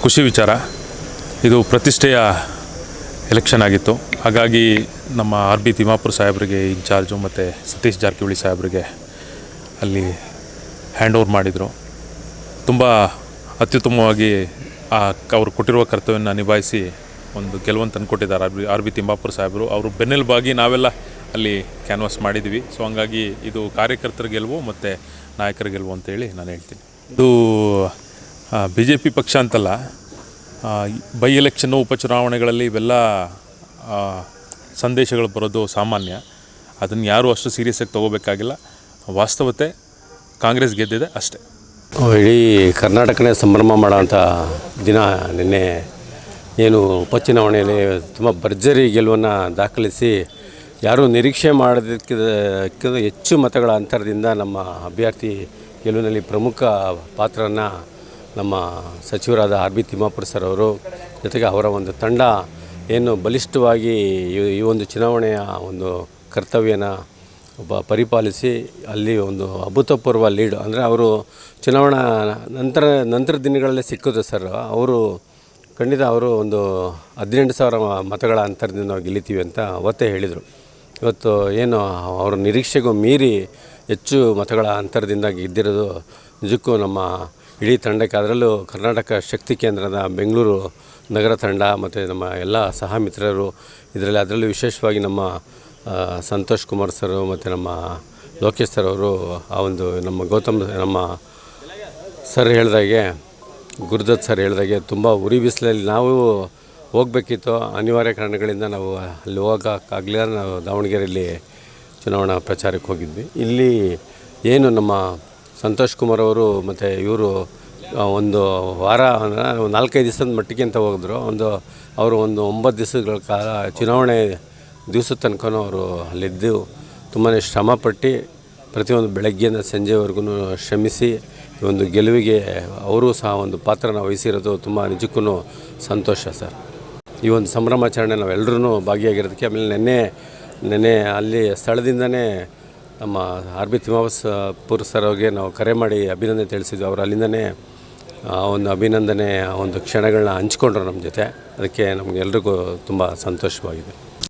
ಖುಷಿ ವಿಚಾರ. ಇದು ಪ್ರತಿಷ್ಠೆಯ ಎಲೆಕ್ಷನ್ ಆಗಿತ್ತು. ಹಾಗಾಗಿ ನಮ್ಮ ಆರ್ ಬಿ ತಿಮ್ಮಾಪುರ ಸಾಹೇಬರಿಗೆ ಇನ್ಚಾರ್ಜು ಮತ್ತು ಸತೀಶ್ ಜಾರಕಿಹೊಳಿ ಸಾಹೇಬರಿಗೆ ಅಲ್ಲಿ ಹ್ಯಾಂಡ್ ಓವರ್ ಮಾಡಿದರು. ತುಂಬ ಅತ್ಯುತ್ತಮವಾಗಿ ಅವರು ಕೊಟ್ಟಿರುವ ಕರ್ತವ್ಯವನ್ನು ನಿಭಾಯಿಸಿ ಒಂದು ಗೆಲುವನ್ನು ತಂದುಕೊಟ್ಟಿದ್ದಾರೆ ಆರ್ ಬಿ ತಿಮ್ಮಾಪುರ ಸಾಹೇಬರು. ಅವರು ಬೆನ್ನೆಲುಬಾಗಿ ನಾವೆಲ್ಲ ಅಲ್ಲಿ ಕ್ಯಾನ್ವಾಸ್ ಮಾಡಿದ್ದೀವಿ. ಸೊ ಹಂಗಾಗಿ ಇದು ಕಾರ್ಯಕರ್ತರ ಗೆಲುವು ಮತ್ತು ನಾಯಕರ ಗೆಲುವು ಅಂತೇಳಿ ನಾನು ಹೇಳ್ತೀನಿ. ಇದು ಬಿ ಜೆ ಪಿ ಪಕ್ಷ ಅಂತಲ್ಲ, ಬೈ ಎಲೆಕ್ಷನ್ನು ಉಪಚುನಾವಣೆಗಳಲ್ಲಿ ಇವೆಲ್ಲ ಸಂದೇಶಗಳು ಬರೋದು ಸಾಮಾನ್ಯ. ಅದನ್ನು ಯಾರೂ ಅಷ್ಟು ಸೀರಿಯಸ್ಸಾಗಿ ತೊಗೋಬೇಕಾಗಿಲ್ಲ. ವಾಸ್ತವತೆ ಕಾಂಗ್ರೆಸ್ ಗೆದ್ದಿದೆ ಅಷ್ಟೇ. ಇಡೀ ಕರ್ನಾಟಕನೇ ಸಂಭ್ರಮ ಮಾಡೋಂಥ ದಿನ ನಿನ್ನೆ. ಏನು ಉಪಚುನಾವಣೆಯಲ್ಲಿ ತುಂಬ ಭರ್ಜರಿ ಗೆಲುವನ್ನು ದಾಖಲಿಸಿ ಯಾರೂ ನಿರೀಕ್ಷೆ ಮಾಡೋದಕ್ಕಿಂತ ಹೆಚ್ಚು ಮತಗಳ ಅಂತರದಿಂದ ನಮ್ಮ ಅಭ್ಯರ್ಥಿ ಗೆಲುವಿನಲ್ಲಿ ಪ್ರಮುಖ ಪಾತ್ರವನ್ನು ನಮ್ಮ ಸಚಿವರಾದ ಆರ್ ಬಿ ತಿಮ್ಮಾಪುರ ಸರ್ ಅವರು, ಜೊತೆಗೆ ಅವರ ಒಂದು ತಂಡ ಏನು ಬಲಿಷ್ಠವಾಗಿ ಈ ಒಂದು ಚುನಾವಣೆಯ ಒಂದು ಕರ್ತವ್ಯನ ಪರಿಪಾಲಿಸಿ ಅಲ್ಲಿ ಒಂದು ಅಭೂತಪೂರ್ವ ಲೀಡ್, ಅಂದರೆ ಅವರು ಚುನಾವಣಾ ನಂತರ ದಿನಗಳಲ್ಲೇ ಸಿಕ್ಕಿದ್ರು ಸರ್. ಅವರು ಖಂಡಿತ ಅವರು ಒಂದು 18,000 ಮತಗಳ ಅಂತರದಿಂದ ನಾವು ಗೆಲ್ಲಿತೀವಿ ಅಂತ ಅವತ್ತೇ ಹೇಳಿದರು. ಇವತ್ತು ಏನು ಅವರ ನಿರೀಕ್ಷೆಗೂ ಮೀರಿ ಹೆಚ್ಚು ಮತಗಳ ಅಂತರದಿಂದ ಗೆದ್ದಿರೋದು ನಿಜಕ್ಕೂ ನಮ್ಮ ಇಡೀ ತಂಡಕ್ಕೆ, ಅದರಲ್ಲೂ ಕರ್ನಾಟಕ ಶಕ್ತಿ ಕೇಂದ್ರದ ಬೆಂಗಳೂರು ನಗರ ತಂಡ ಮತ್ತು ನಮ್ಮ ಎಲ್ಲ ಸಹ ಮಿತ್ರರು ಅದರಲ್ಲೂ ವಿಶೇಷವಾಗಿ ನಮ್ಮ ಸಂತೋಷ್ ಕುಮಾರ್ ಸರ್ ಮತ್ತು ನಮ್ಮ ಲೋಕೇಶ್ ಸರ್ ಅವರು, ಆ ಒಂದು ನಮ್ಮ ಸರ್ ಹೇಳಿದಾಗೆ, ಗುರುದತ್ ಸರ್ ಹೇಳಿದಾಗೆ ತುಂಬ ಉರಿ ಬಿಸಿಲಲ್ಲಿ ನಾವು ಹೋಗಬೇಕಿತ್ತು. ಅನಿವಾರ್ಯ ಕಾರಣಗಳಿಂದ ನಾವು ಅಲ್ಲಿ ಹೋಗೋಕ್ಕಾಗಲಿಲ್ಲ. ನಾವು ದಾವಣಗೆರೆಯಲ್ಲಿ ಚುನಾವಣಾ ಪ್ರಚಾರಕ್ಕೆ ಹೋಗಿದ್ವಿ. ಇಲ್ಲಿ ಏನು ನಮ್ಮ ಸಂತೋಷ್ ಕುಮಾರ್ ಅವರು ಮತ್ತು ಇವರು ಒಂದು ವಾರ ಅಂದರೆ 4-5 ದಿವಸದ ಮಟ್ಟಿಗೆ ಅಂತ ಹೋಗಿದ್ರು. ಅವರು 9 ದಿವಸಗಳ ಕಾಲ ಚುನಾವಣೆ ದಿವಸದ ತನಕ ಅವರು ಅಲ್ಲಿದ್ದು ತುಂಬಾ ಶ್ರಮಪಟ್ಟು ಪ್ರತಿಯೊಂದು ಬೆಳಗ್ಗೆಯಿಂದ ಸಂಜೆವರೆಗೂ ಶ್ರಮಿಸಿ ಈ ಒಂದು ಗೆಲುವಿಗೆ ಅವರು ಸಹ ಒಂದು ಪಾತ್ರನ ವಹಿಸಿರೋದು ತುಂಬ ನಿಜಕ್ಕೂ ಸಂತೋಷ ಸರ್. ಈ ಒಂದು ಸಂಭ್ರಮಾಚರಣೆ ನಾವೆಲ್ಲರೂ ಭಾಗಿಯಾಗಿರೋದಕ್ಕೆ, ಆಮೇಲೆ ನೆನ್ನೆ ಅಲ್ಲಿ ಸ್ಥಳದಿಂದನೇ ನಮ್ಮ ಆರ್ ಬಿ ತಿಮ್ಮಾಪುರ ಸರ್ ಅವ್ರಿಗೆ ನಾವು ಕರೆ ಮಾಡಿ ಅಭಿನಂದನೆ ತಿಳಿಸಿದ್ವಿ. ಅವರು ಅಲ್ಲಿಂದನೇ ಒಂದು ಅಭಿನಂದನೆ ಒಂದು ಕ್ಷಣಗಳನ್ನ ಹಂಚ್ಕೊಂಡ್ರು ನಮ್ಮ ಜೊತೆ. ಅದಕ್ಕೆ ನಮಗೆಲ್ರಿಗೂ ತುಂಬ ಸಂತೋಷವಾಗಿದೆ.